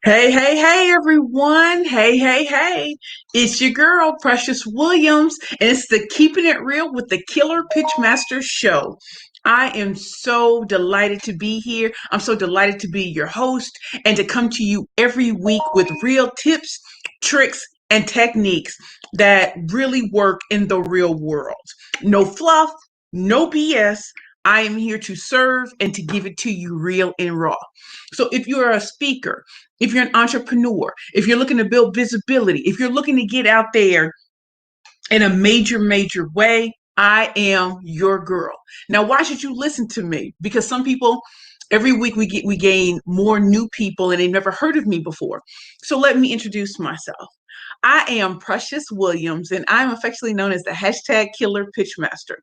Hey, hey, hey, everyone. Hey, hey, hey. It's your girl, Precious Williams, and it's the Keeping It Real with the Killer Pitchmaster show. I am so delighted to be here. I'm so delighted to be your host and to come to you every week with real tips, tricks, and techniques that really work in the real world. No fluff, no BS. I am here to serve and to give it to you real and raw. So if you're a speaker, if you're an entrepreneur, if you're looking to build visibility, if you're looking to get out there in a major way, I am your girl. Now, why should you listen to me? Because some people, every week we gain more new people and they've never heard of me before. So let me introduce myself. I am Precious Williams, and I'm affectionately known as the hashtag Killer Pitchmaster.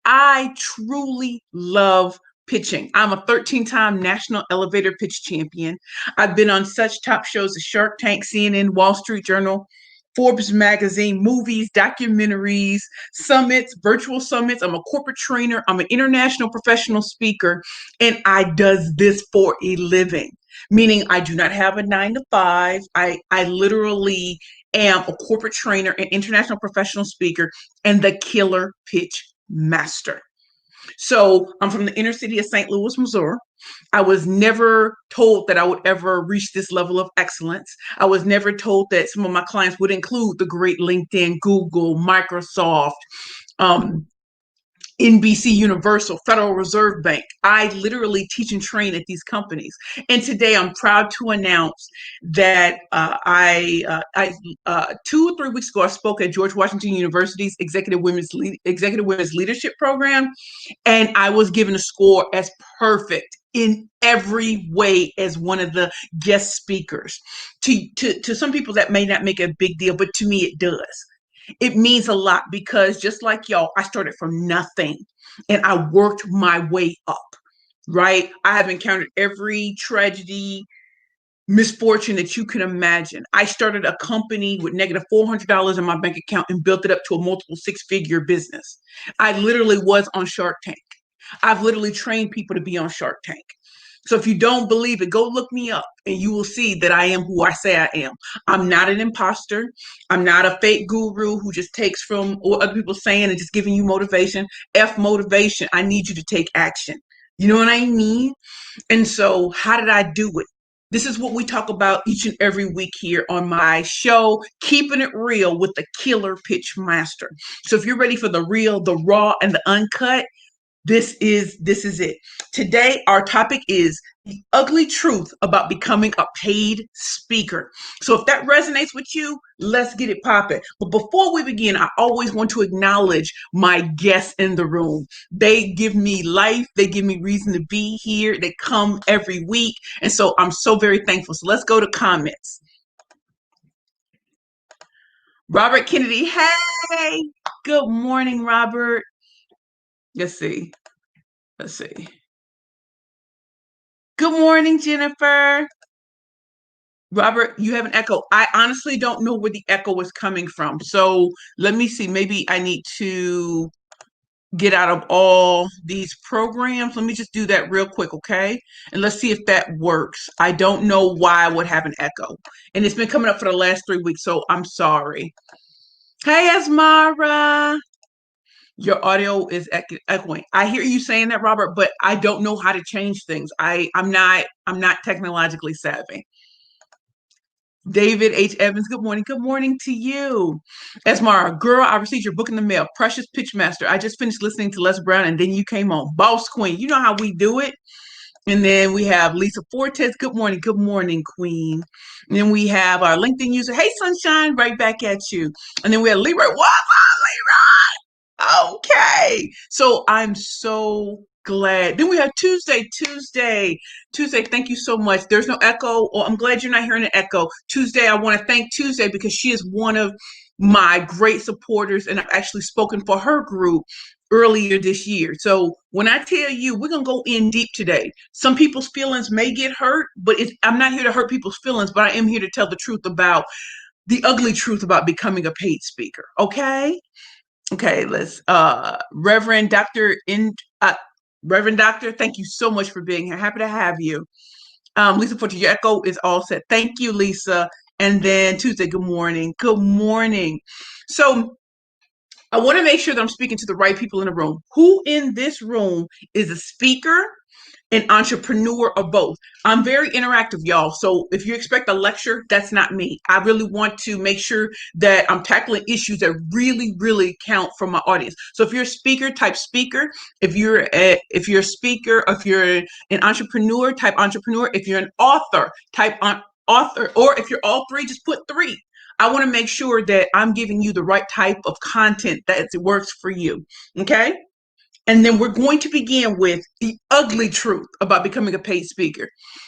I truly love pitching. I'm a 13-time national elevator pitch champion. I've been on such top shows as Shark Tank, CNN, Wall Street Journal, Forbes magazine, movies, documentaries, summits, virtual summits. I'm a corporate trainer. I'm an international professional speaker, and I does this for a living, meaning I do not have a 9 to 5. I literally am a corporate trainer and international professional speaker and the killer pitch master. So I'm from the inner city of St. Louis, Missouri. I was never told that I would ever reach this level of excellence. I was never told that some of my clients would include the great LinkedIn, Google, Microsoft, um, NBC Universal, Federal Reserve Bank. I literally teach and train at these companies. And today I'm proud to announce that 2 or 3 weeks ago, I spoke at George Washington University's Executive Women's Leadership Program, and I was given a score as perfect in every way as one of the guest speakers. To some people, that may not make a big deal, but to me, it does. It means a lot because just like y'all, I started from nothing and I worked my way up, right? I have encountered every tragedy, misfortune that you can imagine. I started a company with negative $400 in my bank account and built it up to a multiple six-figure business. I literally was on Shark Tank. I've literally trained people to be on Shark Tank. So if you don't believe it, go look me up and you will see that I am who I say I am. I'm not an imposter. I'm not a fake guru who just takes from what other people saying and just giving you motivation. F motivation. I need you to take action. You know what I mean? And so how did I do it? This is what we talk about each and every week here on my show, Keeping It Real with the Killer Pitch Master. So if you're ready for the real, the raw, and the uncut, this is it. Today, our topic is the ugly truth about becoming a paid speaker. So if that resonates with you, let's get it popping. But before we begin, I always want to acknowledge my guests in the room. They give me life. They give me reason to be here. They come every week. And so I'm so very thankful. So let's go to comments. Robert Kennedy, hey, good morning, Robert. Let's see. Let's see. Good morning, Jennifer. Robert, you have an echo. I honestly don't know where the echo is coming from. So let me see. Maybe I need to get out of all these programs. Let me just do that real quick, okay? And let's see if that works. I don't know why I would have an echo. And it's been coming up for the last 3 weeks, so I'm sorry. Hey, Asmara. Your audio is echoing. I hear you saying that, Robert, but I don't know how to change things. I'm not technologically savvy. David H. Evans, good morning. Good morning to you. Esmara, girl, I received your book in the mail. Precious Pitchmaster. I just finished listening to Les Brown and then you came on. Boss Queen. You know how we do it. And then we have Lisa Fortes. Good morning. Good morning, Queen. And then we have our LinkedIn user. Hey, Sunshine, right back at you. And then we have Leroy. What's up, Leroy? Okay. So I'm so glad. Then we have Tuesday. Thank you so much. There's no echo. Or I'm glad you're not hearing an echo. Tuesday, I want to thank Tuesday because she is one of my great supporters, and I've actually spoken for her group earlier this year. So when I tell you, we're gonna go in deep today. Some people's feelings may get hurt, but I'm not here to hurt people's feelings, but I am here to tell the truth about the ugly truth about becoming a paid speaker. Okay. Okay, let's Reverend Dr. Reverend Doctor, thank you so much for being here. Happy to have you. Lisa Fortiaco is all set. Thank you, Lisa. And then Tuesday, good morning. Good morning. So I want to make sure that I'm speaking to the right people in the room. Who in this room is a speaker, an entrepreneur, or both? I'm very interactive, y'all. So if you expect a lecture, that's not me. I really want to make sure that I'm tackling issues that really, really count for my audience. So if you're a speaker, type speaker. If you're a speaker, if you're an entrepreneur, type entrepreneur. If you're an author, type on author. Or if you're all three, just put three. I want to make sure that I'm giving you the right type of content that works for you. Okay. And then we're going to begin with the ugly truth about becoming a paid speaker.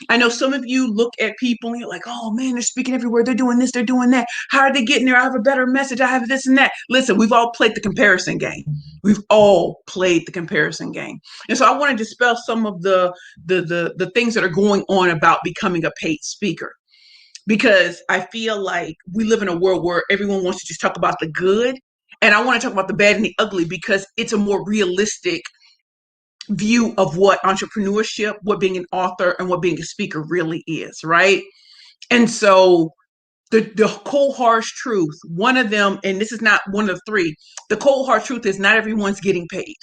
I know some of you look at people and you're like, oh man, they're speaking everywhere. They're doing this, they're doing that. How are they getting there? I have a better message. I have this and that. Listen, we've all played the comparison game. We've all played the comparison game. And so I want to dispel some of the things that are going on about becoming a paid speaker, because I feel like we live in a world where everyone wants to just talk about the good. And I want to talk about the bad and the ugly because it's a more realistic view of what entrepreneurship, what being an author, and what being a speaker really is, right? And so the cold, harsh truth, one of them, and this is not one of the three, the cold, harsh truth is not everyone's getting paid.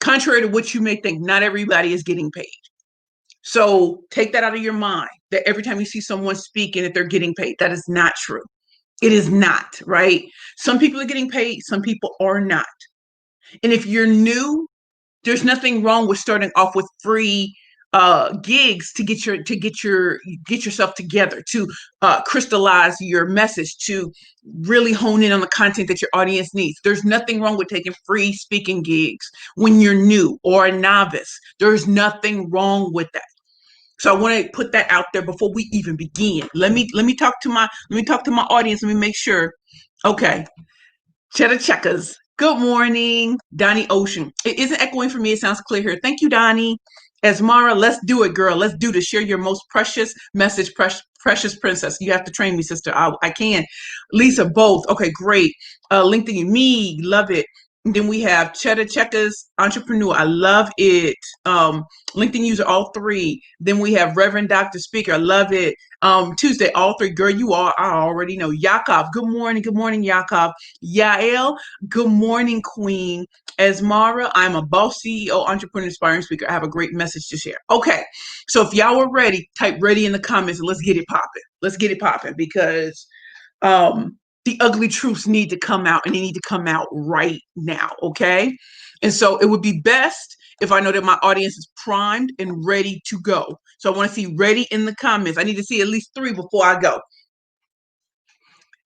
Contrary to what you may think, not everybody is getting paid. So take that out of your mind that every time you see someone speaking that they're getting paid. That is not true. It is not, right? Some people are getting paid, some people are not. And if you're new, there's nothing wrong with starting off with free gigs to get yourself together, to crystallize your message, to really hone in on the content that your audience needs. There's nothing wrong with taking free speaking gigs when you're new or a novice. There's nothing wrong with that. So I want to put that out there before we even begin. Let me talk to my audience. Let me make sure. Okay. Cheddar Checkers. Good morning, Donnie Ocean. It isn't echoing for me. It sounds clear here. Thank you, Donnie. Esmara, let's do it, girl. Let's do this. Share your most precious message, precious princess. You have to train me, sister. I can. Lisa, both. Okay, great. LinkedIn, me, love it. And then we have Cheddar Checkers, entrepreneur. I love it. LinkedIn user, all three. Then we have Reverend Dr. Speaker. I love it. Tuesday, all three. Girl, you are. I already know. Yakov. Good morning. Good morning, Yakov. Yael. Good morning, Queen. Esmara, I'm a boss CEO, entrepreneur, inspiring speaker. I have a great message to share. Okay. So if y'all are ready, type ready in the comments and let's get it popping. Let's get it popping because the ugly truths need to come out and they need to come out right now. Okay. And so it would be best if I know that my audience is primed and ready to go. So I want to see ready in the comments. I need to see at least three before I go.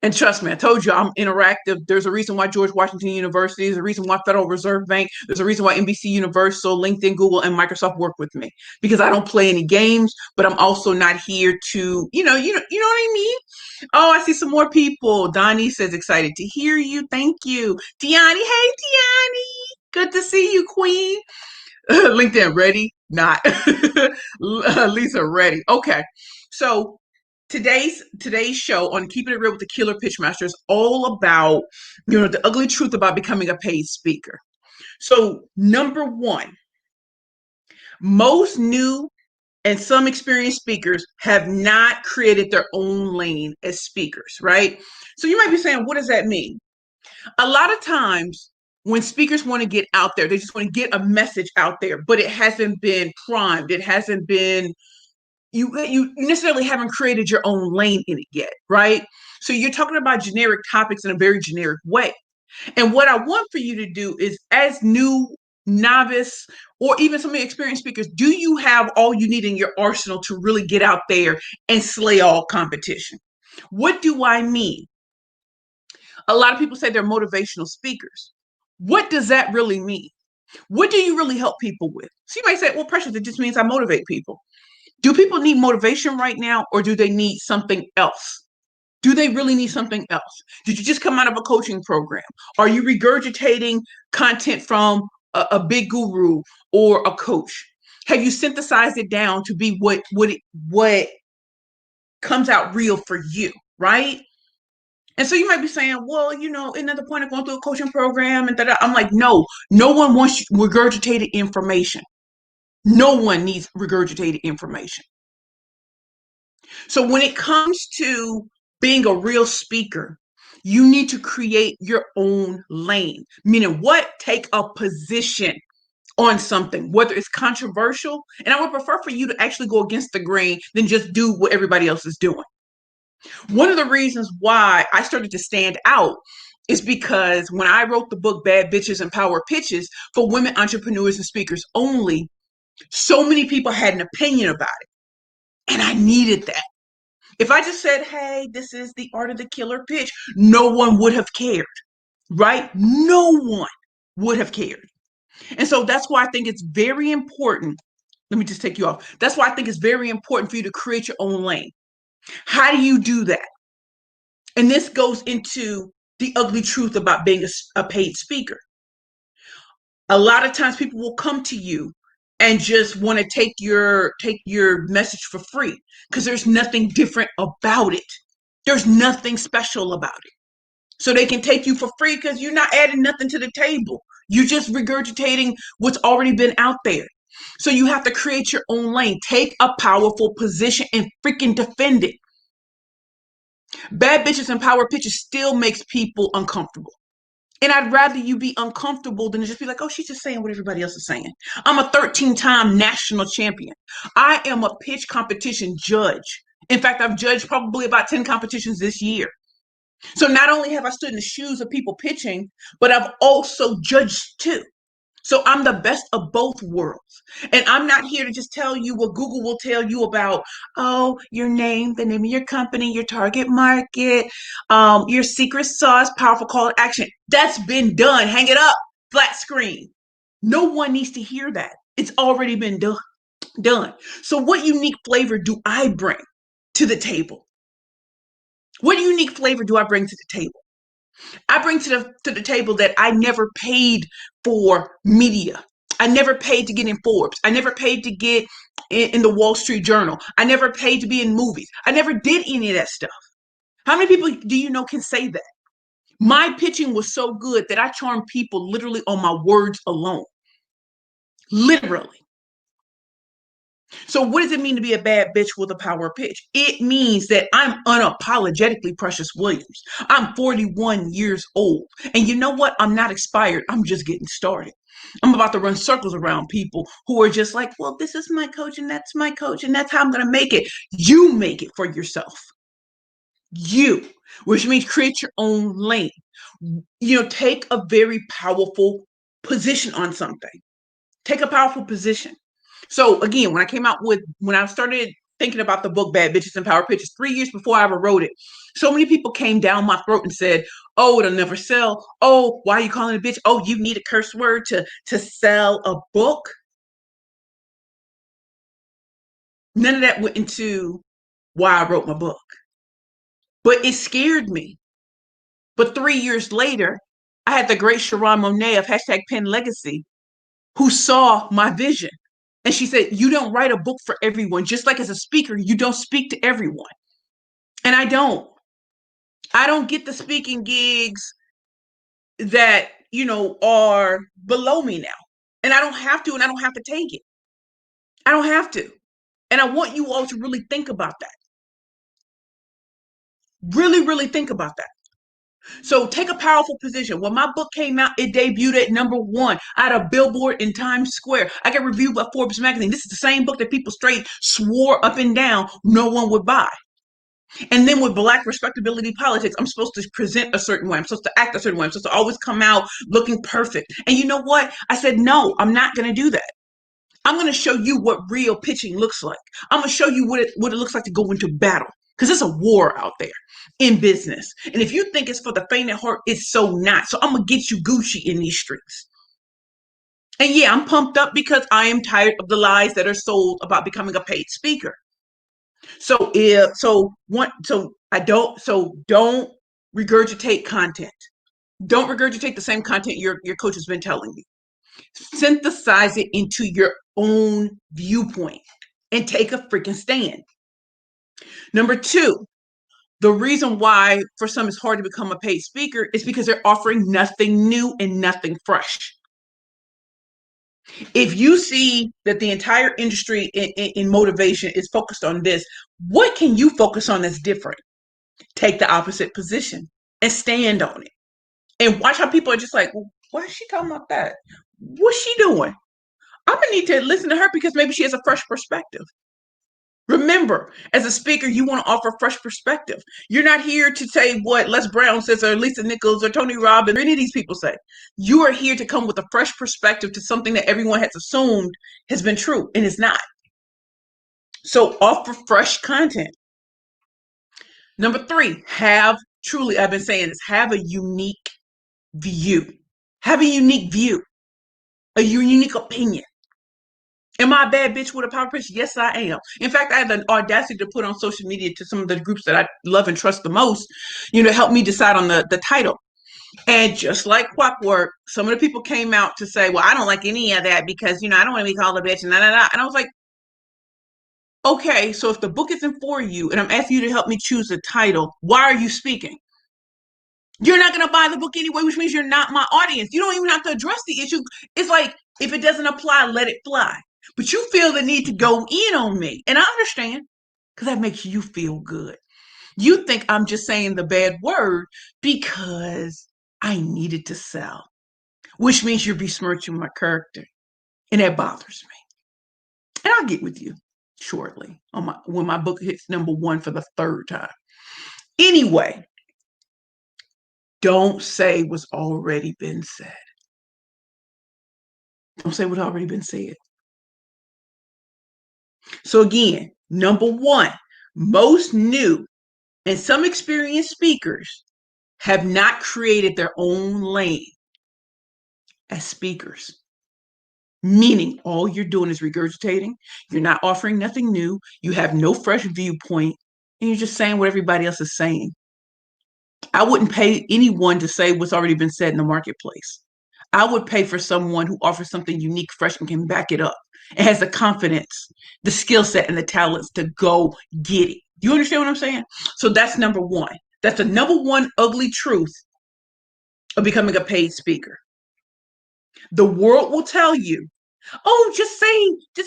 And trust me, I told you I'm interactive. There's a reason why George Washington University, there's a reason why Federal Reserve Bank, there's a reason why NBC Universal, LinkedIn, Google, and Microsoft work with me because I don't play any games, but I'm also not here to, you know what I mean? Oh, I see some more people. Donnie says excited to hear you. Thank you. Tiani, hey Tiani. Good to see you, Queen. LinkedIn, ready? Not. Lisa, ready. Okay. So today's show on Keeping It Real with the Killer Pitchmaster is all about, the ugly truth about becoming a paid speaker. So number one, most new and some experienced speakers have not created their own lane as speakers, right? So you might be saying, what does that mean? A lot of times when speakers want to get out there, they just want to get a message out there, but it hasn't been primed. It hasn't been, you necessarily haven't created your own lane in it yet, right? So you're talking about generic topics in a very generic way. And what I want for you to do is, as new novice or even some experienced speakers, do you have all you need in your arsenal to really get out there and slay all competition? What do I mean? A lot of people say they're motivational speakers. What does that really mean? What do you really help people with? So you might say, well, Precious, it just means I motivate people. Do people need motivation right now, or do they need something else? Do they really need something else? Did you just come out of a coaching program? Are you regurgitating content from a big guru or a coach? Have you synthesized it down to be what comes out real for you, right? And so you might be saying, well, isn't that the point of going through a coaching program? And that I'm like, no one wants regurgitated information. No one needs regurgitated information. So when it comes to being a real speaker, you need to create your own lane. Meaning what? Take a position on something, whether it's controversial. And I would prefer for you to actually go against the grain than just do what everybody else is doing. One of the reasons why I started to stand out is because when I wrote the book Bad Bitches and Power Pitches for women entrepreneurs and speakers only, so many people had an opinion about it. And I needed that. If I just said, hey, this is the art of the killer pitch, no one would have cared, right? No one would have cared. And so that's why I think it's very important. Let me just take you off. That's why I think it's very important for you to create your own lane. How do you do that? And this goes into the ugly truth about being a paid speaker. A lot of times people will come to you and just want to take your message for free because there's nothing different about it. There's nothing special about it. So they can take you for free because you're not adding nothing to the table. You're just regurgitating what's already been out there. So you have to create your own lane. Take a powerful position and freaking defend it. Bad bitches and power pitches still makes people uncomfortable. And I'd rather you be uncomfortable than to just be like, oh, she's just saying what everybody else is saying. I'm a 13-time national champion. I am a pitch competition judge. In fact, I've judged probably about 10 competitions this year. So not only have I stood in the shoes of people pitching, but I've also judged too. So I'm the best of both worlds. And I'm not here to just tell you what Google will tell you about, oh, your name, the name of your company, your target market, your secret sauce, powerful call to action. That's been done. Hang it up, flat screen. No one needs to hear that. It's already been done. So what unique flavor do I bring to the table? What unique flavor do I bring to the table? I bring to the table that I never paid for media. I never paid to get in Forbes. I never paid to get in the Wall Street Journal. I never paid to be in movies. I never did any of that stuff. How many people do you know can say that? My pitching was so good that I charmed people literally on my words alone. Literally. So what does it mean to be a bad bitch with a power pitch? It means that I'm unapologetically Precious Williams. I'm 41 years old. And you know what? I'm not expired. I'm just getting started. I'm about to run circles around people who are just like, well, this is my coach and that's my coach and that's how I'm going to make it. You make it for yourself. You, which means create your own lane. Take a very powerful position on something. Take a powerful position. So again, when I started thinking about the book Bad Bitches and Power Pitches 3 years before I ever wrote it, so many people came down my throat and said, oh, it'll never sell. Oh, why are you calling it a bitch? Oh, you need a curse word to sell a book. None of that went into why I wrote my book. But it scared me. But 3 years later, I had the great Sharon Monet of hashtag Pen Legacy who saw my vision. And she said, you don't write a book for everyone. Just like as a speaker, you don't speak to everyone. And I don't. I don't get the speaking gigs that, are below me now. And I don't have to, and I don't have to take it. I don't have to. And I want you all to really think about that. Really, really think about that. So take a powerful position. When my book came out, it debuted at #1. I had a billboard in Times Square. I got reviewed by Forbes magazine. This is the same book that people straight swore up and down no one would buy. And then with Black respectability politics, I'm supposed to present a certain way. I'm supposed to act a certain way. I'm supposed to always come out looking perfect. And you know what? I said, no, I'm not going to do that. I'm going to show you what real pitching looks like. I'm going to show you what it looks like to go into battle. Because it's a war out there in business. And if you think it's for the faint at heart, it's so not. So I'm going to get you Gucci in these streets. And yeah, I'm pumped up because I am tired of the lies that are sold about becoming a paid speaker. Don't regurgitate content. Don't regurgitate the same content your coach has been telling you. Synthesize it into your own viewpoint and take a freaking stand. Number two, the reason why for some it's hard to become a paid speaker is because they're offering nothing new and nothing fresh. If you see that the entire industry in motivation is focused on this, what can you focus on that's different? Take the opposite position and stand on it. And watch how people are just like, well, why is she talking about that? What's she doing? I'm gonna need to listen to her because maybe she has a fresh perspective. Remember, as a speaker, you want to offer fresh perspective. You're not here to say what Les Brown says or Lisa Nichols or Tony Robbins or any of these people say. You are here to come with a fresh perspective to something that everyone has assumed has been true and is not. So offer fresh content. Number 3, I've been saying this, have a unique view. Have a unique view, a unique opinion. Am I a bad bitch with a power pitch? Yes, I am. In fact, I had the audacity to put on social media to some of the groups that I love and trust the most, help me decide on the title. And just like clockwork, some of the people came out to say, well, I don't like any of that because, I don't want to be called a bitch and And I was like, okay, so if the book isn't for you and I'm asking you to help me choose a title, why are you speaking? You're not going to buy the book anyway, which means you're not my audience. You don't even have to address the issue. It's like, if it doesn't apply, let it fly. But you feel the need to go in on me. And I understand because that makes you feel good. You think I'm just saying the bad word because I needed to sell, which means you're besmirching my character. And that bothers me. And I'll get with you shortly when my book hits number 1 for the 3rd time. Anyway, don't say what's already been said. Don't say what's already been said. So again, number 1, most new and some experienced speakers have not created their own lane as speakers. Meaning all you're doing is regurgitating. You're not offering nothing new. You have no fresh viewpoint. And you're just saying what everybody else is saying. I wouldn't pay anyone to say what's already been said in the marketplace. I would pay for someone who offers something unique, fresh, and can back it up. And has the confidence, the skill set, and the talents to go get it. You understand what I'm saying? So that's number 1. That's the number 1 ugly truth of becoming a paid speaker. The world will tell you, oh, just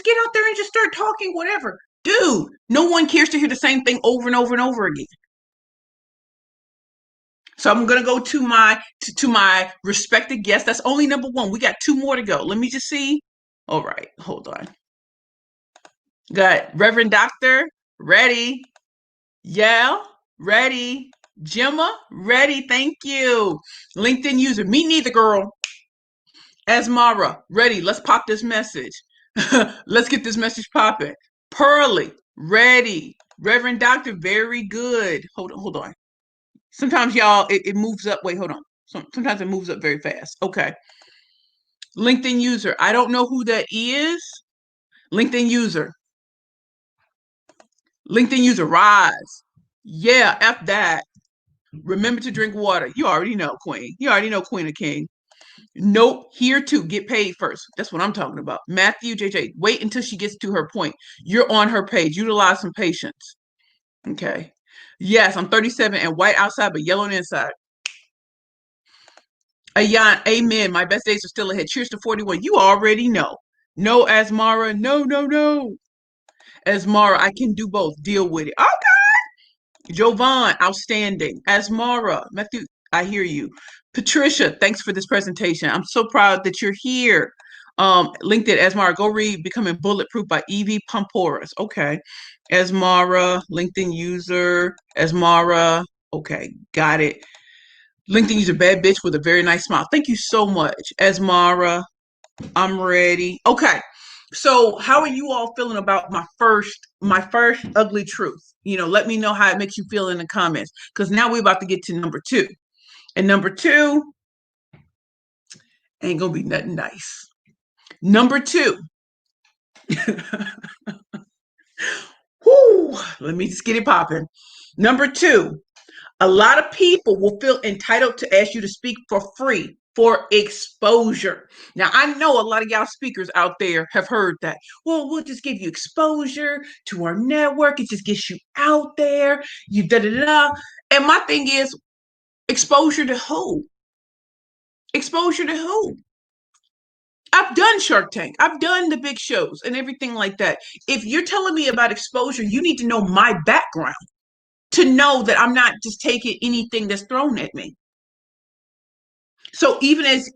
get out there and just start talking, whatever. Dude, no one cares to hear the same thing over and over and over again. So I'm gonna go to my respected guest. That's only number 1. We got 2 more to go. Let me just see. All right, hold on. Got Reverend Doctor, ready. Yeah, ready. Gemma, ready. Thank you. LinkedIn user, me neither, girl. Asmara, ready. Let's pop this message. Let's get this message popping. Pearly, ready. Reverend Doctor, very good. Hold on. Sometimes y'all, it moves up. Wait, hold on. Sometimes it moves up very fast. Okay. LinkedIn user, I don't know who that is. LinkedIn user. LinkedIn user, rise. Yeah, F that. Remember to drink water. You already know, Queen. You already know, Queen of King. Nope, here too. Get paid first. That's what I'm talking about. Matthew, JJ, wait until she gets to her point. You're on her page. Utilize some patience. Okay. Yes, I'm 37 and white outside, but yellow on the inside. Ayan, amen. My best days are still ahead. Cheers to 41. You already know. No, Asmara. No, no, no. Asmara, I can do both. Deal with it. Okay. Jovan, outstanding. Asmara, Matthew, I hear you. Patricia, thanks for this presentation. I'm so proud that you're here. LinkedIn, Asmara, go read Becoming Bulletproof by Evie Pomporis. Okay. Asmara, LinkedIn user. Asmara, okay, got it. LinkedIn user, bad bitch with a very nice smile. Thank you so much. Asmara, I'm ready. Okay. So how are you all feeling about my first ugly truth? Let me know how it makes you feel in the comments. Because now we're about to get to number 2. And number 2 ain't gonna be nothing nice. Number 2. Whoo, let me just get it popping. Number 2, a lot of people will feel entitled to ask you to speak for free for exposure. Now, I know a lot of y'all speakers out there have heard that. Well, we'll just give you exposure to our network. It just gets you out there. You da da da. And my thing is, exposure to who? Exposure to who? I've done Shark Tank. I've done the big shows and everything like that. If you're telling me about exposure, you need to know my background to know that I'm not just taking anything that's thrown at me. So even as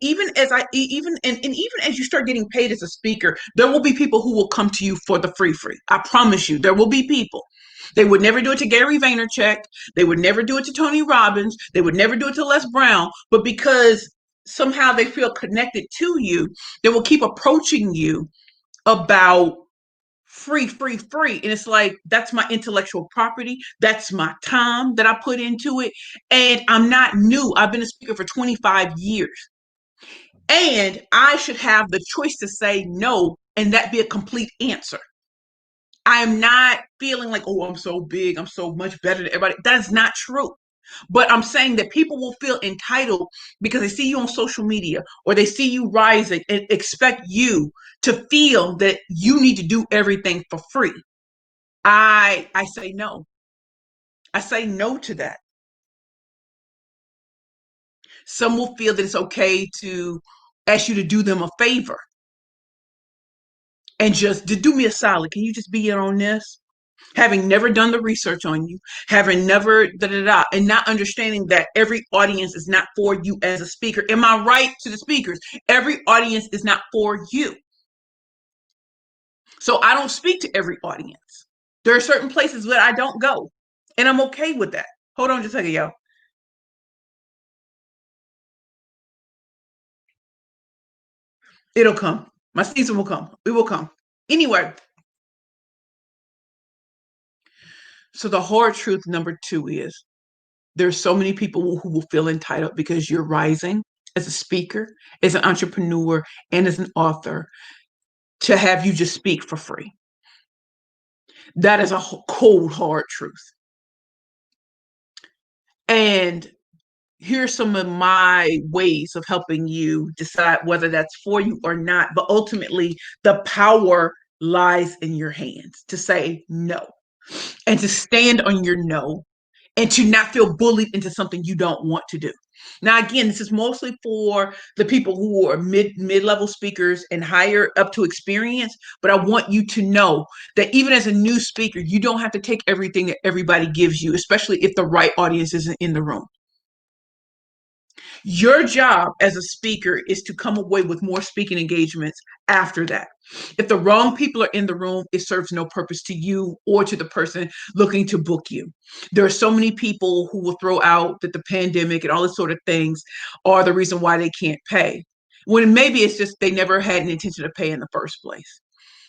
I even and even as you start getting paid as a speaker, there will be people who will come to you for the free. I promise you, there will be people. They would never do it to Gary Vaynerchuk. They would never do it to Tony Robbins. They would never do it to Les Brown. But because somehow they feel connected to you, they will keep approaching you about free. And it's like, that's my intellectual property. That's my time that I put into it. And I'm not new. I've been a speaker for 25 years. And I should have the choice to say no and that be a complete answer. I'm not feeling like, oh, I'm so big, I'm so much better than everybody. That's not true. But I'm saying that people will feel entitled because they see you on social media or they see you rising and expect you to feel that you need to do everything for free. I say no. I say no to that. Some will feel that it's okay to ask you to do them a favor and just to do me a solid. Can you just be in on this? Having never done the research on you, having never da da da, and not understanding that every audience is not for you as a speaker. Am I right to the speakers? Every audience is not for you. So I don't speak to every audience. There are certain places where I don't go, and I'm okay with that. Hold on just a second, y'all. It'll come. My season will come. It will come. Anyway, so the hard truth number two is there's so many people who will feel entitled because you're rising as a speaker, as an entrepreneur, and as an author to have you just speak for free. That is a cold, hard truth. And here's some of my ways of helping you decide whether that's for you or not. But ultimately, the power lies in your hands to say no and to stand on your no and to not feel bullied into something you don't want to do. Now, again, this is mostly for the people who are mid-level speakers and higher up to experience. But I want you to know that even as a new speaker, you don't have to take everything that everybody gives you, especially if the right audience isn't in the room. Your job as a speaker is to come away with more speaking engagements after that. If the wrong people are in the room, it serves no purpose to you or to the person looking to book you. There are so many people who will throw out that the pandemic and all this sort of things are the reason why they can't pay. When maybe it's just they never had an intention to pay in the first place.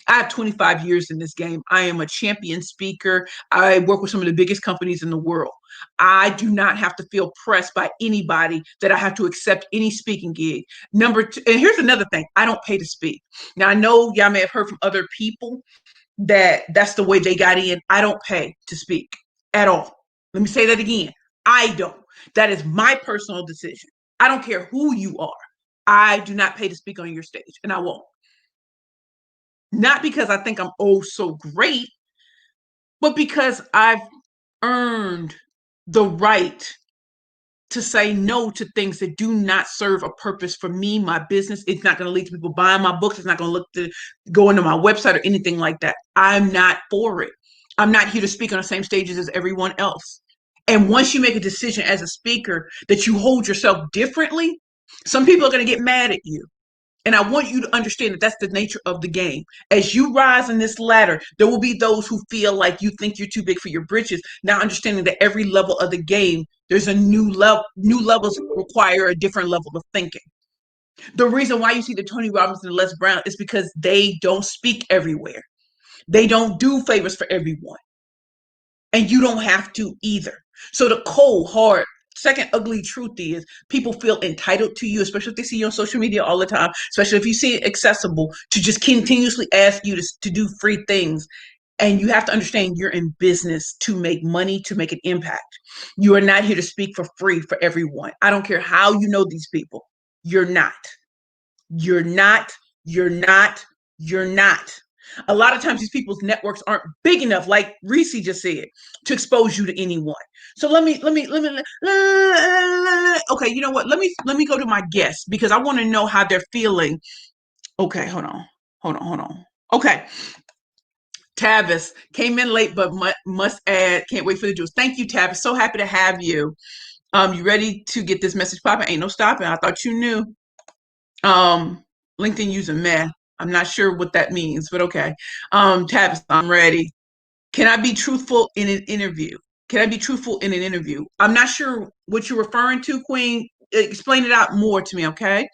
I have 25 years in this game. I am a champion speaker. I work with some of the biggest companies in the world. I do not have to feel pressed by anybody that I have to accept any speaking gig. Number two, and here's another thing, I don't pay to speak. Now, I know y'all may have heard from other people that that's the way they got in. I don't pay to speak at all. Let me say that again. I don't. That is my personal decision. I don't care who you are. I do not pay to speak on your stage, and I won't. Not because I think I'm oh so great, but because I've earned the right to say no to things that do not serve a purpose for me, my business. It's not going to lead to people buying my books. It's not going to look to go into my website or anything like that. I'm not for it. I'm not here to speak on the same stages as everyone else. And once you make a decision as a speaker that you hold yourself differently, some people are going to get mad at you. And I want you to understand that that's the nature of the game. As you rise in this ladder, there will be those who feel like you think you're too big for your britches. Now understanding that every level of the game, there's a new level. New levels require a different level of thinking. The reason why you see the Tony Robbins and the Les Brown is because they don't speak everywhere. They don't do favors for everyone. And you don't have to either. So the cold, hard, second ugly truth is people feel entitled to you, especially if they see you on social media all the time, especially if you see it accessible to just continuously ask you to do free things. And you have to understand you're in business to make money, to make an impact. You are not here to speak for free for everyone. I don't care how you know these people. You're not. You're not. You're not. You're not. A lot of times these people's networks aren't big enough, like Reese just said, to expose you to anyone. So okay, you know what? Let me go to my guests because I want to know how they're feeling Okay, hold on. Okay, Tavis came in late, but must add. Can't wait for the juice. Thank you, Tavis. So happy to have you. You ready to get this message popping? Ain't no stopping. I thought you knew. Um, LinkedIn user meh. I'm not sure what that means, but okay. Tavis, I'm ready. Can I be truthful in an interview? Can I be truthful in an interview? I'm not sure what you're referring to, Queen. Explain it out more to me, okay?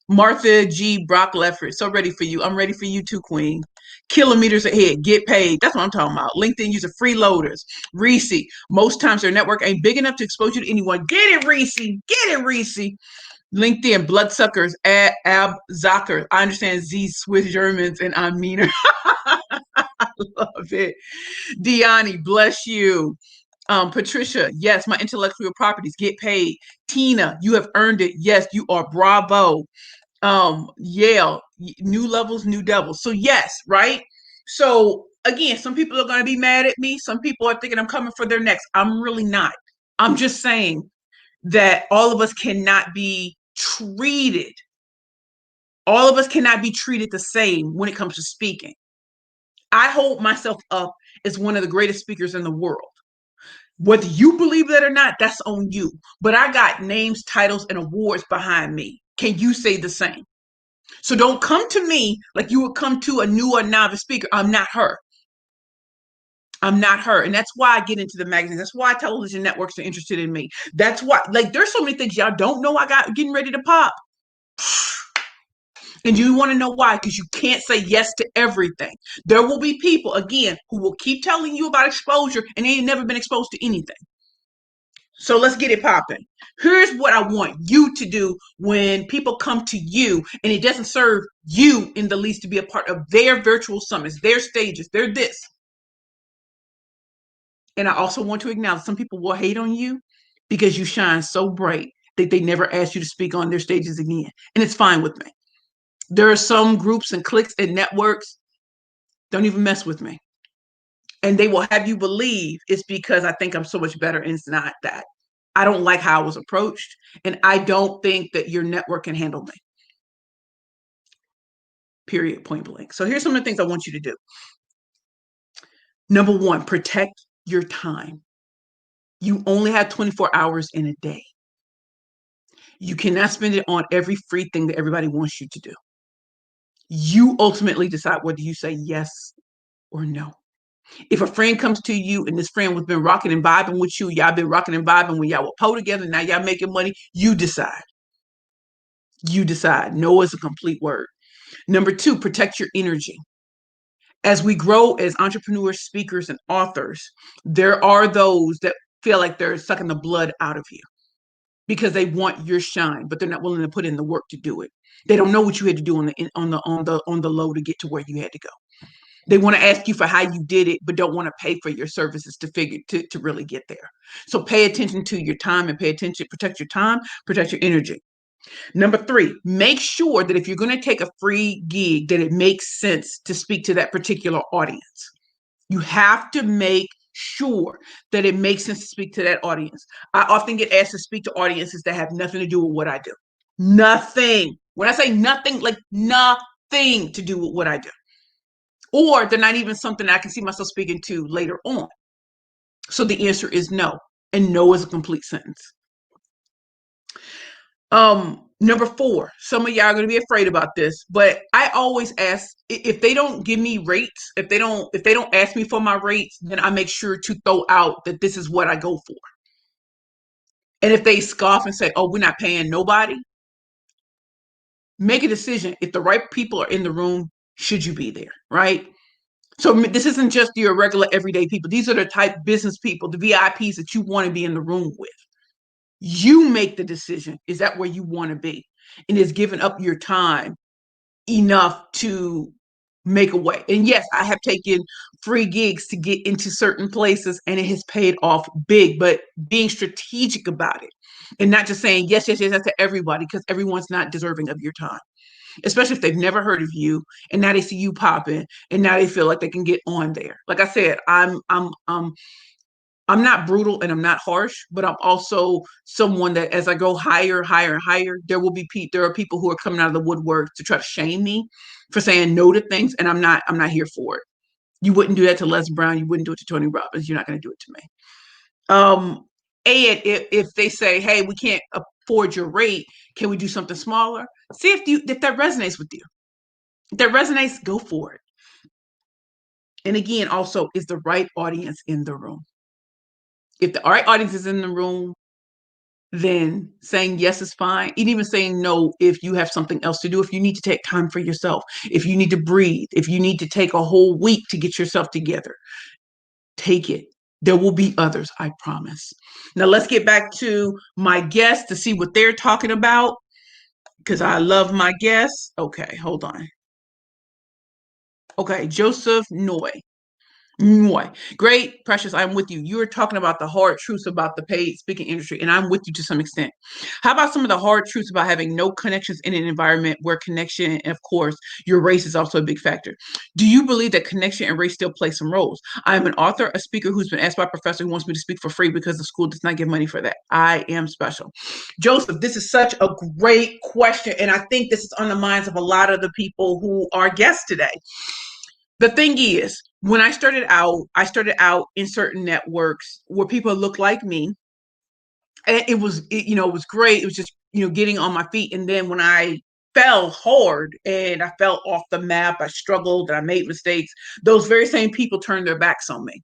Martha G. Brock Leffert. So ready for you. I'm ready for you too, Queen. Kilometers ahead. Get paid. That's what I'm talking about. LinkedIn user freeloaders. Reese. Most times their network ain't big enough to expose you to anyone. Get it, Reese. Get it, Reese. LinkedIn bloodsuckers. Ab Zucker. I understand Z Swiss Germans and I'm meaner. I love it. Diani, bless you. Patricia, yes, my intellectual properties get paid. Tina, you have earned it. Yes, you are bravo. Yale, new levels, new devils. So yes, right? So again, some people are going to be mad at me. Some people are thinking I'm coming for their necks. I'm really not. I'm just saying that all of us cannot be treated. All of us cannot be treated the same when it comes to speaking. I hold myself up as one of the greatest speakers in the world. Whether you believe that or not, that's on you. But I got names, titles, and awards behind me. Can you say the same? So don't come to me like you would come to a new or novice speaker. I'm not her. I'm not her. And that's why I get into the magazine. That's why television networks are interested in me. That's why, like, there's so many things y'all don't know I got getting ready to pop. And you want to know why? Because you can't say yes to everything. There will be people, again, who will keep telling you about exposure and they ain't never been exposed to anything. So let's get it popping. Here's what I want you to do when people come to you and it doesn't serve you in the least to be a part of their virtual summits, their stages, their this. And I also want to acknowledge some people will hate on you because you shine so bright that they never ask you to speak on their stages again. And it's fine with me. There are some groups and cliques and networks, don't even mess with me. And they will have you believe it's because I think I'm so much better, and it's not that. I don't like how I was approached, and I don't think that your network can handle me. Period, point blank. So here's some of the things I want you to do. Number one, protect your time. You only have 24 hours in a day. You cannot spend it on every free thing that everybody wants you to do. You ultimately decide whether you say yes or no. If a friend comes to you and this friend has been rocking and vibing with you, y'all been rocking and vibing when y'all were po together, now y'all making money, you decide. You decide. No is a complete word. Number two, protect your energy. As we grow as entrepreneurs, speakers, and authors, there are those that feel like they're sucking the blood out of you because they want your shine, but they're not willing to put in the work to do it. They don't know what you had to do on the low to get to where you had to go. They want to ask you for how you did it, but don't want to pay for your services to really get there. So pay attention to your time and protect your time, protect your energy. Number three, make sure that if you're going to take a free gig, that it makes sense to speak to that particular audience. You have to make sure that it makes sense to speak to that audience. I often get asked to speak to audiences that have nothing to do with what I do. Nothing. When I say nothing, like nothing to do with what I do. Or they're not even something I can see myself speaking to later on. So the answer is no. And no is a complete sentence. Number four, some of y'all are going to be afraid about this, but I always ask if they don't give me rates, if they don't ask me for my rates, then I make sure to throw out that this is what I go for. And if they scoff and say, "Oh, we're not paying nobody," make a decision. If the right people are in the room, should you be there, right? So this isn't just your regular everyday people. These are the type business people, the VIPs that you want to be in the room with. You make the decision. Is that where you want to be? And is giving up your time enough to make a way? And yes, I have taken free gigs to get into certain places and it has paid off big, but being strategic about it and not just saying yes, yes, yes, yes to everybody because everyone's not deserving of your time, especially if they've never heard of you and now they see you popping and now they feel like they can get on there. Like I said, I'm I'm not brutal and I'm not harsh, but I'm also someone that as I go higher, higher, and higher, there are people who are coming out of the woodwork to try to shame me for saying no to things, and I'm not here for it. You wouldn't do that to Les Brown. You wouldn't do it to Tony Robbins. You're not going to do it to me. Um, and if they say, hey, we can't afford your rate, can we do something smaller? See if that resonates with you. If that resonates, go for it. And again, also, is the right audience in the room? If the right audience is in the room, then saying yes is fine. And even saying no if you have something else to do, if you need to take time for yourself, if you need to breathe, if you need to take a whole week to get yourself together, take it. There will be others, I promise. Now let's get back to my guests to see what they're talking about because I love my guests. Okay, hold on. Okay, Joseph Noy. Mwah. Great, Precious. I'm with you. You're talking about the hard truths about the paid speaking industry, and I'm with you to some extent. How about some of the hard truths about having no connections in an environment where connection, and of course, your race is also a big factor? Do you believe that connection and race still play some roles? I'm an author, a speaker who's been asked by a professor who wants me to speak for free because the school does not give money for that. I am special. Joseph, this is such a great question, and I think this is on the minds of a lot of the people who are guests today. The thing is, when I started out in certain networks where people looked like me. And it was great. It was just, getting on my feet. And then when I fell hard and I fell off the map, I struggled and I made mistakes, those very same people turned their backs on me.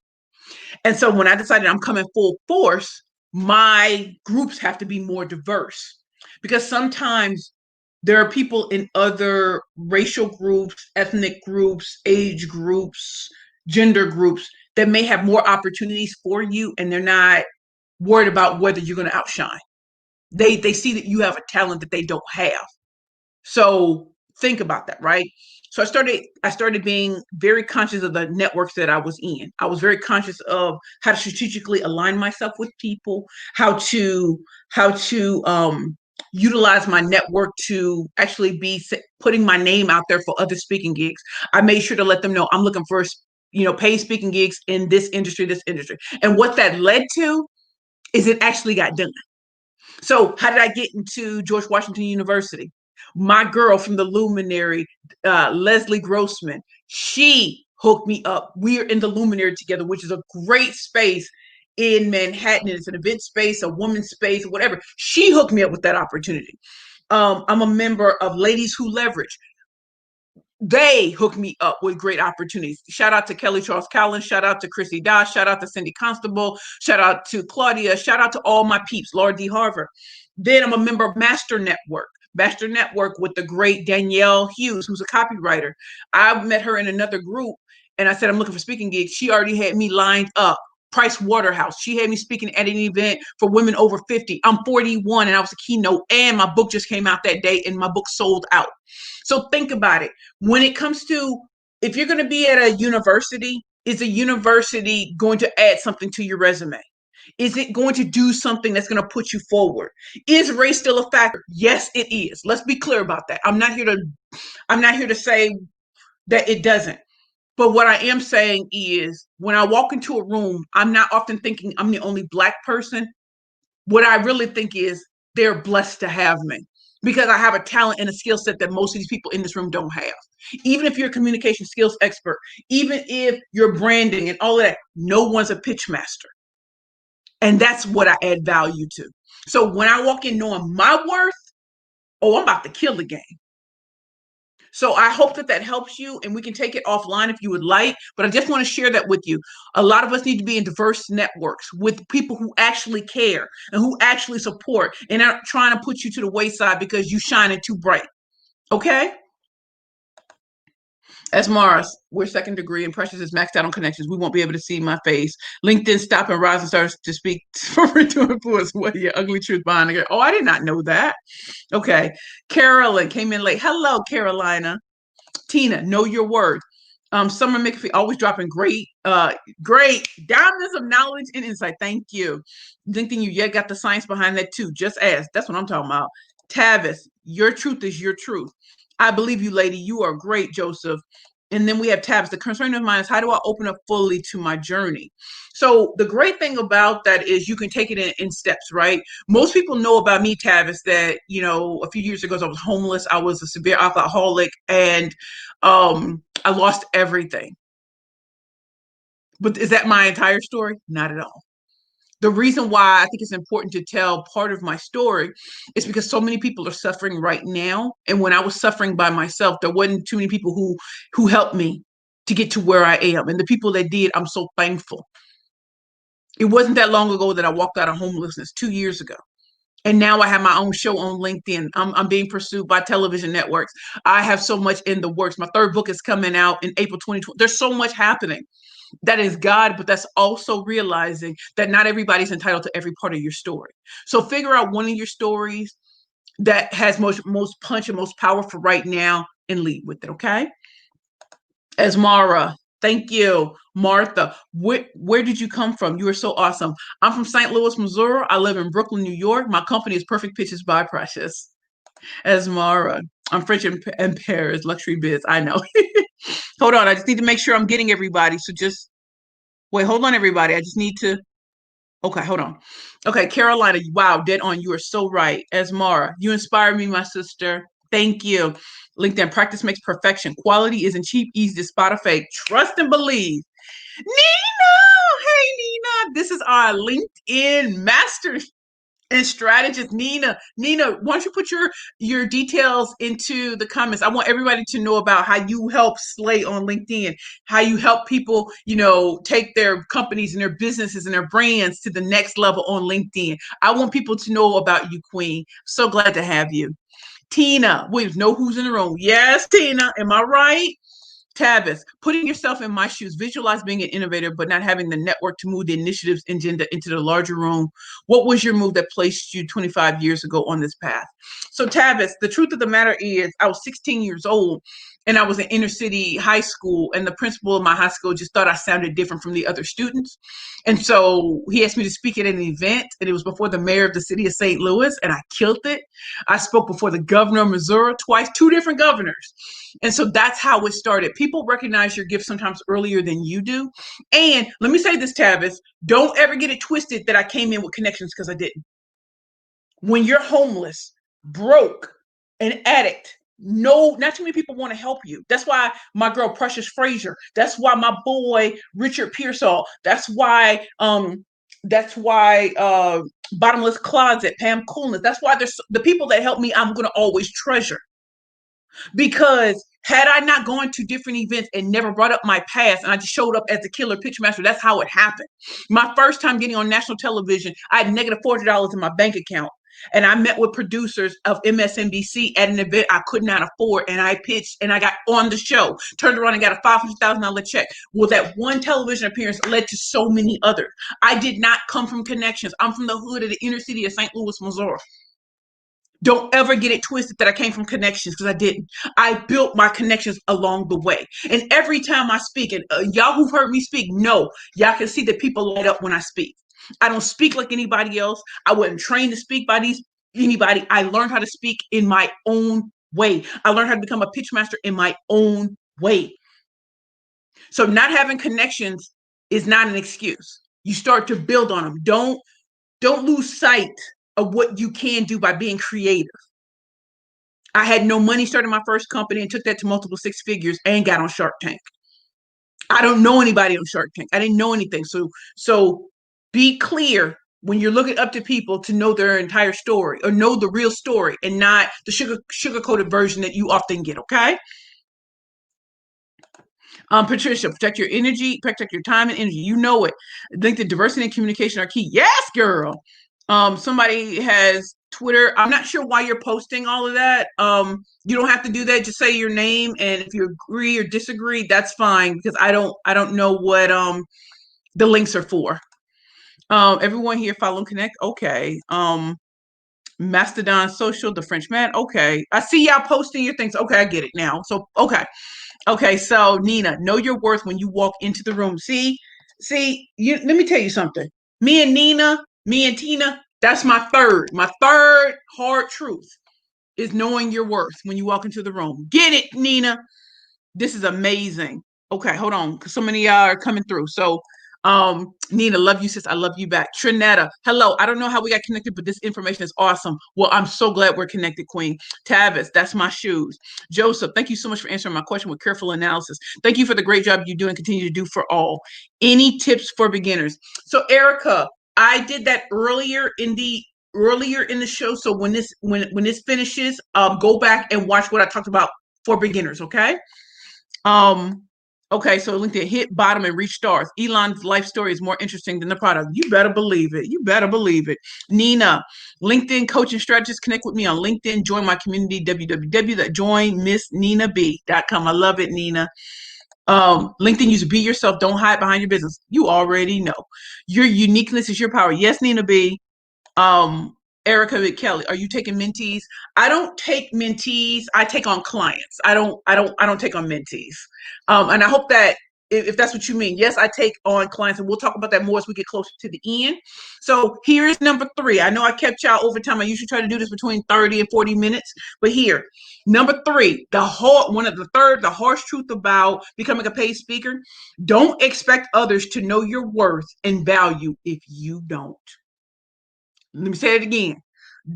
And so when I decided I'm coming full force, my groups have to be more diverse because sometimes there are people in other racial groups, ethnic groups, age groups, gender groups that may have more opportunities for you and they're not worried about whether you're going to outshine. They see that you have a talent that they don't have. So think about that, right? So I started being very conscious of the networks that I was in. I was very conscious of how to strategically align myself with people, how to utilize my network to actually be putting my name out there for other speaking gigs. I made sure to let them know I'm looking for paid speaking gigs in this industry. And what that led to is it actually got done. So how did I get into George Washington University? My girl from the Luminary, Leslie Grossman, she hooked me up. We're in the Luminary together, which is a great space in Manhattan. It's an event space, a woman's space, whatever. She hooked me up with that opportunity. I'm a member of Ladies Who Leverage. They hooked me up with great opportunities. Shout out to Kelly Charles Callan. Shout out to Chrissy Dosh. Shout out to Cindy Constable. Shout out to Claudia. Shout out to all my peeps, Laura D. Harvard. Then I'm a member of Master Network. Master Network with the great Danielle Hughes, who's a copywriter. I met her in another group and I said, I'm looking for speaking gigs. She already had me lined up. Price Waterhouse. She had me speaking at an event for women over 50. I'm 41 and I was a keynote, and my book just came out that day and my book sold out. So think about it. When it comes to if you're going to be at a university, is a university going to add something to your resume? Is it going to do something that's going to put you forward? Is race still a factor? Yes, it is. Let's be clear about that. I'm not here to say that it doesn't. But what I am saying is when I walk into a room, I'm not often thinking I'm the only Black person. What I really think is they're blessed to have me because I have a talent and a skill set that most of these people in this room don't have. Even if you're a communication skills expert, even if you're branding and all of that, no one's a pitch master. And that's what I add value to. So when I walk in knowing my worth, oh, I'm about to kill the game. So I hope that that helps you, and we can take it offline if you would like. But I just want to share that with you. A lot of us need to be in diverse networks with people who actually care and who actually support and not trying to put you to the wayside because you shining too bright. Okay? As Mars, we're second degree and Precious is maxed out on connections. We won't be able to see my face. LinkedIn stop and rise and starts to speak for to influence what your ugly truth behind it. Oh, I did not know that. Okay. Carolyn came in late. Hello, Carolina. Tina, know your worth. Summer McPhee always dropping great diamonds of knowledge and insight. Thank you. Thinking you yet got the science behind that too. Just ask. That's what I'm talking about. Tavis, your truth is your truth. I believe you, lady. You are great, Joseph. And then we have tabs. The concern of mine is, how do I open up fully to my journey? So the great thing about that is you can take it in steps, right? Most people know about me, Tab, is that, a few years ago, I was homeless. I was a severe alcoholic, and I lost everything. But is that my entire story? Not at all. The reason why I think it's important to tell part of my story is because so many people are suffering right now. And when I was suffering by myself, there wasn't too many people who helped me to get to where I am. And the people that did, I'm so thankful. It wasn't that long ago that I walked out of homelessness, 2 years ago. And now I have my own show on LinkedIn. I'm being pursued by television networks. I have so much in the works. My third book is coming out in April 2020. There's so much happening. That is God, but that's also realizing that not everybody's entitled to every part of your story. So figure out one of your stories that has most punch and most power for right now and lead with it, okay? Esmara, thank you. Martha, where did you come from? You are so awesome. I'm from St. Louis, Missouri. I live in Brooklyn, New York. My company is Perfect Pitches by Precious. Esmara, I'm French in Paris, luxury biz. I know. Hold on, I just need to make sure I'm getting everybody. So just wait, hold on, everybody. I just need to. Okay, hold on. Okay, Carolina, wow, dead on. You are so right. Esmara, you inspire me, my sister. Thank you. LinkedIn, practice makes perfection. Quality isn't cheap, easy to spot a fake. Trust and believe. Nina, hey Nina, this is our LinkedIn master and strategist, Nina. Nina, why don't you put your details into the comments? I want everybody to know about how you help slay on LinkedIn, how you help people, take their companies and their businesses and their brands to the next level on LinkedIn. I want people to know about you, Queen. So glad to have you. Tina Williams, know who's in the room. Yes, Tina, am I right? Tavis, putting yourself in my shoes, visualize being an innovator, but not having the network to move the initiatives agenda into the larger room. What was your move that placed you 25 years ago on this path? So, Tavis, the truth of the matter is, I was 16 years old and I was in inner city high school, and the principal of my high school just thought I sounded different from the other students. And so he asked me to speak at an event, and it was before the mayor of the city of St. Louis, and I killed it. I spoke before the governor of Missouri twice, two different governors. And so that's how it started. People recognize your gift sometimes earlier than you do. And let me say this, Tavis, don't ever get it twisted that I came in with connections, because I didn't. When you're homeless, broke, an addict, no, not too many people want to help you. That's why my girl Precious Frazier. That's why my boy Richard Pearsall. That's why Bottomless Closet, Pam Coolness. That's why there's the people that help me, I'm gonna always treasure. Because had I not gone to different events and never brought up my past, and I just showed up as a killer pitch master, that's how it happened. My first time getting on national television, I had negative $400 in my bank account. And I met with producers of MSNBC at an event I could not afford. And I pitched and I got on the show, turned around and got a $500,000 check. Well, that one television appearance led to so many others. I did not come from connections. I'm from the hood of the inner city of St. Louis, Missouri. Don't ever get it twisted that I came from connections, because I didn't. I built my connections along the way. And every time I speak, and y'all who've heard me speak know, y'all can see that people light up when I speak. I don't speak like anybody else. I wasn't trained to speak by anybody. I learned how to speak in my own way. I learned how to become a pitch master in my own way. So not having connections is not an excuse. You start to build on them. Don't lose sight of what you can do by being creative. I had no money starting my first company and took that to multiple six figures and got on Shark Tank. I don't know anybody on Shark Tank. I didn't know anything. So be clear when you're looking up to people to know their entire story, or know the real story, and not the sugar coated version that you often get. Okay. Patricia, protect your energy, protect your time and energy. You know it. I think the diversity and communication are key. Yes, girl. Somebody has Twitter. I'm not sure why you're posting all of that. You don't have to do that. Just say your name, and if you agree or disagree, that's fine, because I don't know what the links are for. Everyone here follow and connect. Okay. Mastodon Social, the French man. Okay. I see y'all posting your things. Okay, I get it now. So okay. Okay, so Nina, know your worth when you walk into the room. Let me tell you something. Me and Nina, me and Tina, that's my third. My third hard truth is knowing your worth when you walk into the room. Get it, Nina. This is amazing. Okay, hold on, because so many are coming through. So, Nina, love you, sis. I love you back. Trinetta, hello. I don't know how we got connected, but this information is awesome. Well, I'm so glad we're connected, Queen. Tavis, that's my shoes. Joseph, thank you so much for answering my question with careful analysis. Thank you for the great job you do and continue to do for all. Any tips for beginners? So, Erica, I did that earlier in the show. So when this finishes, go back and watch what I talked about for beginners. Okay. Um, okay, so LinkedIn hit bottom and reach stars. Elon's life story is more interesting than the product. You better believe it. You better believe it. Nina, LinkedIn coaching strategist. Connect with me on LinkedIn. Join my community, www.joinmissninab.com. I love it, Nina. LinkedIn user, be yourself. Don't hide behind your business. You already know. Your uniqueness is your power. Yes, Nina B. um Erica Kelly, are you taking mentees? I don't take mentees. I take on clients. I don't take on mentees. And I hope that if that's what you mean, yes, I take on clients, and we'll talk about that more as we get closer to the end. So here's number 3. I know I kept y'all over time. I usually try to do this between 30 and 40 minutes, but here, number 3, the harsh truth about becoming a paid speaker: don't expect others to know your worth and value if you don't. Let me say it again.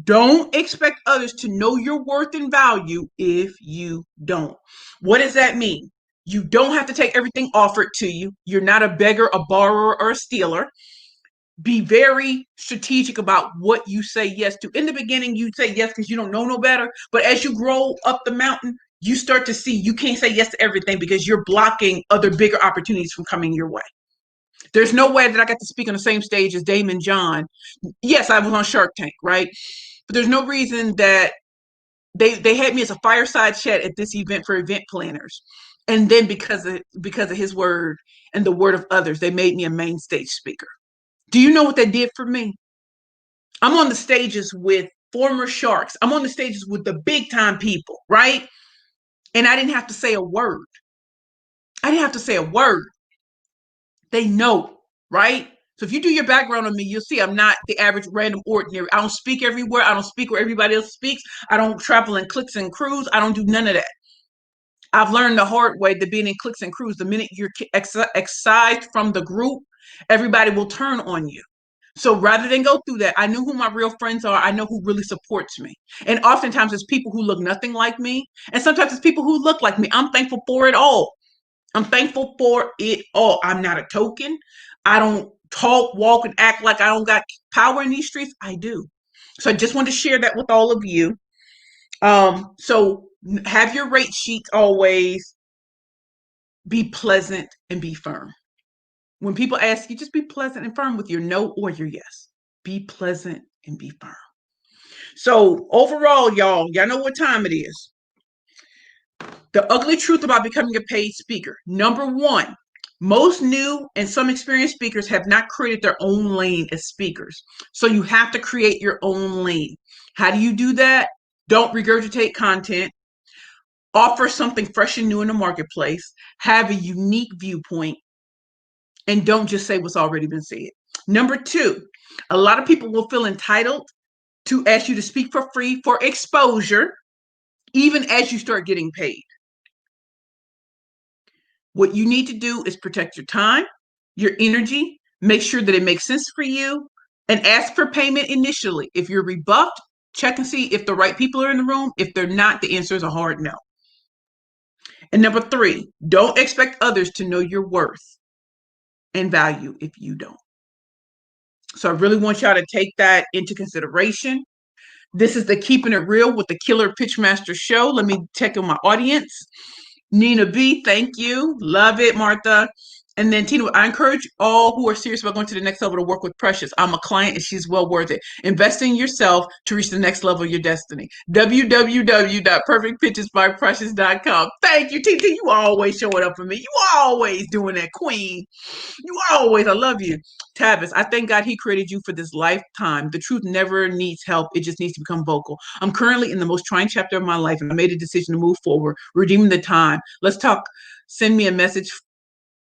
Don't expect others to know your worth and value if you don't. What does that mean? You don't have to take everything offered to you. You're not a beggar, a borrower, or a stealer. Be very strategic about what you say yes to. In the beginning, you say yes because you don't know no better. But as you grow up the mountain, you start to see you can't say yes to everything because you're blocking other bigger opportunities from coming your way. There's no way that I got to speak on the same stage as Damon John. Yes, I was on Shark Tank, right? But there's no reason that they had me as a fireside chat at this event for event planners. And then because of his word and the word of others, they made me a main stage speaker. Do you know what that did for me? I'm on the stages with former sharks. I'm on the stages with the big time people, right? And I didn't have to say a word. I didn't have to say a word. They know, right? So if you do your background on me, you'll see I'm not the average random ordinary. I don't speak everywhere. I don't speak where everybody else speaks. I don't travel in cliques and crews. I don't do none of that. I've learned the hard way that being in cliques and crews, the minute you're excised from the group, everybody will turn on you. So rather than go through that, I knew who my real friends are. I know who really supports me. And oftentimes it's people who look nothing like me. And sometimes it's people who look like me. I'm thankful for it all. I'm thankful for it all. I'm not a token. I don't talk, walk, and act like I don't got power in these streets. I do. So I just wanted to share that with all of you. So have your rate sheets always. Be pleasant and be firm. When people ask you, just be pleasant and firm with your no or your yes. Be pleasant and be firm. So overall, y'all know what time it is. The ugly truth about becoming a paid speaker. Number 1, most new and some experienced speakers have not created their own lane as speakers. So you have to create your own lane. How do you do that? Don't regurgitate content. Offer something fresh and new in the marketplace. Have a unique viewpoint. And don't just say what's already been said. Number 2, a lot of people will feel entitled to ask you to speak for free for exposure, even as you start getting paid. What you need to do is protect your time, your energy, make sure that it makes sense for you, and ask for payment initially. If you're rebuffed, check and see if the right people are in the room. If they're not, the answer is a hard no. And number 3, don't expect others to know your worth and value if you don't. So I really want y'all to take that into consideration. This is the Keeping It Real with the Killer Pitchmaster show. Let me check on my audience. Nina B, thank you. Love it, Martha. And then Tina, I encourage all who are serious about going to the next level to work with Precious. I'm a client and she's well worth it. Invest in yourself to reach the next level of your destiny. www.perfectpitchesbyprecious.com. Thank you, TT. You always showing up for me. You always doing that, queen. You always, I love you. Tavis, I thank God he created you for this lifetime. The truth never needs help. It just needs to become vocal. I'm currently in the most trying chapter of my life and I made a decision to move forward, redeeming the time. Let's talk. Send me a message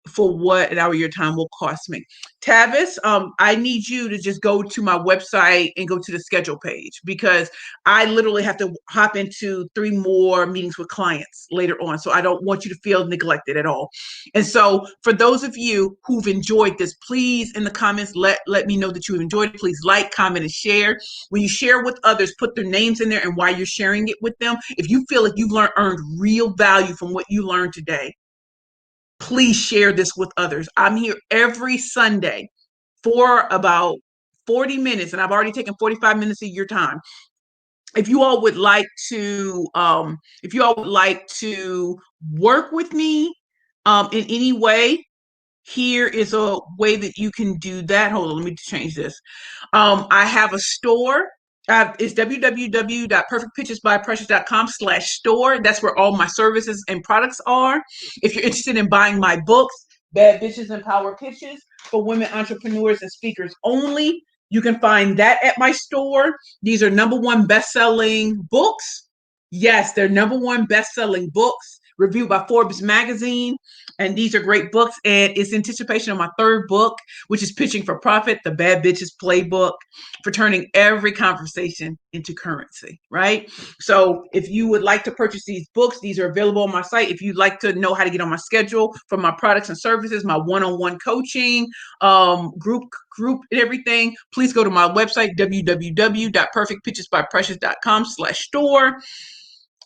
for what an hour of your time will cost me. Tavis, I need you to just go to my website and go to the schedule page, because I literally have to hop into 3 more meetings with clients later on. So I don't want you to feel neglected at all. And so for those of you who've enjoyed this, please in the comments, let me know that you've enjoyed it. Please like, comment, and share. When you share with others, put their names in there and why you're sharing it with them. If you feel like you've earned real value from what you learned today, please share this with others. I'm here every Sunday for about 40 minutes, and I've already taken 45 minutes of your time. If you all would like to, work with me in any way, here is a way that you can do that. Hold on, let me change this. I have a store. It's www.perfectpitchesbyprecious.com/store. That's where all my services and products are. If you're interested in buying my books, Bad Bitches and Power Pitches for Women Entrepreneurs and Speakers Only, you can find that at my store. These are #1 best-selling books. Yes, they're #1 best-selling books reviewed by Forbes magazine. And these are great books. And it's anticipation of my 3rd book, which is Pitching for Profit, the Bad Bitches Playbook for turning every conversation into currency, right? So if you would like to purchase these books, these are available on my site. If you'd like to know how to get on my schedule for my products and services, my one-on-one coaching, group and everything, please go to my website, www.perfectpitchesbyprecious.com/store.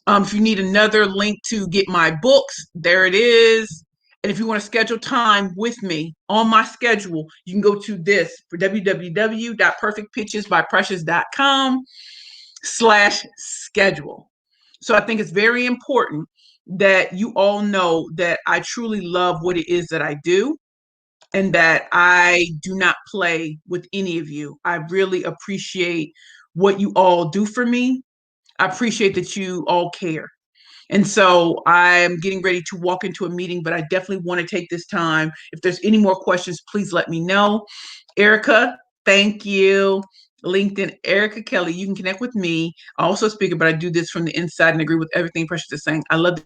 If you need another link to get my books, there it is. And if you want to schedule time with me on my schedule, you can go to this for www.perfectpitchesbyprecious.com/schedule. So I think it's very important that you all know that I truly love what it is that I do, and that I do not play with any of you. I really appreciate what you all do for me. I appreciate that you all care. And so I'm getting ready to walk into a meeting, but I definitely want to take this time. If there's any more questions, please let me know. Erica, thank you. LinkedIn, Erica Kelly, you can connect with me. I also speak, but I do this from the inside and agree with everything Precious is saying. I love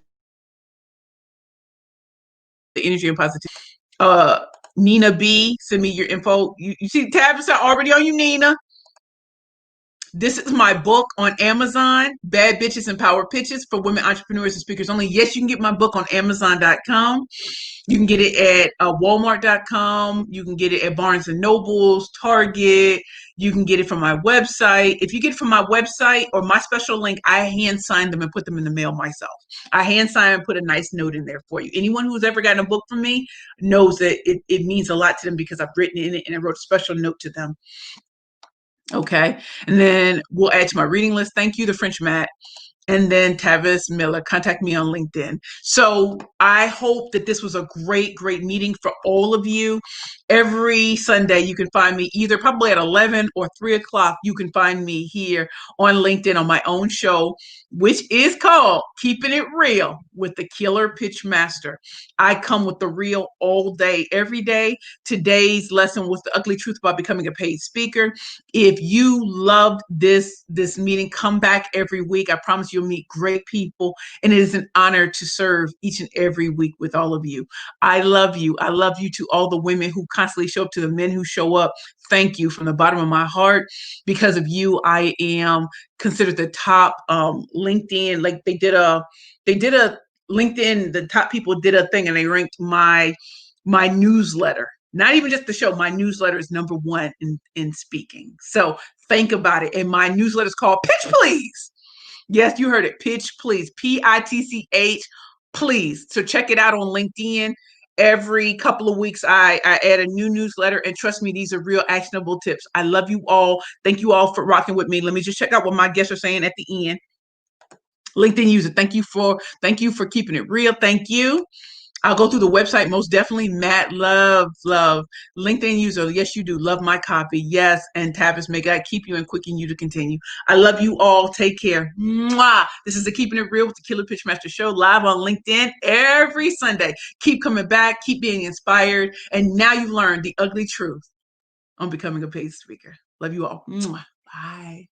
the energy and positivity. Nina B, send me your info. You see tabs are already on you, Nina. This is my book on Amazon, Bad Bitches and Power Pitches for Women Entrepreneurs and Speakers Only. Yes, you can get my book on Amazon.com. You can get it at Walmart.com. You can get it at Barnes and Nobles, Target. You can get it from my website. If you get it from my website or my special link, I hand sign them and put them in the mail myself. I hand sign and put a nice note in there for you. Anyone who's ever gotten a book from me knows that it means a lot to them, because I've written in it and I wrote a special note to them. Okay. And then we'll add to my reading list. Thank you, the French Matt. And then Tavis Miller, contact me on LinkedIn. So I hope that this was a great, great meeting for all of you. Every Sunday, you can find me either probably at 11 or 3 o'clock. You can find me here on LinkedIn on my own show, which is called Keeping It Real with the Killer Pitch Master. I come with the real all day, every day. Today's lesson was the ugly truth about becoming a paid speaker. If you loved this meeting, come back every week. I promise you'll meet great people, and it is an honor to serve each and every week with all of you. I love you. I love you to all the women who constantly show up, to the men who show up. Thank you from the bottom of my heart. Because of you, I am considered the top LinkedIn. Like they did a LinkedIn. The top people did a thing, and they ranked my newsletter. Not even just the show. My newsletter is #1 in speaking. So think about it. And my newsletter is called Pitch Please. Yes, you heard it. Pitch Please. PITCH Please. So check it out on LinkedIn. Every couple of weeks, I add a new newsletter. And trust me, these are real actionable tips. I love you all. Thank you all for rocking with me. Let me just check out what my guests are saying at the end. LinkedIn user, thank you for keeping it real. Thank you. I'll go through the website, most definitely. Matt, love. LinkedIn user, yes, you do. Love my copy. Yes. And Tavis, may God keep you and quicken you to continue. I love you all. Take care. Mwah. This is the Keeping It Real with the Killer Pitch Master Show, live on LinkedIn every Sunday. Keep coming back. Keep being inspired. And now you learn the ugly truth on becoming a paid speaker. Love you all. Mwah. Bye.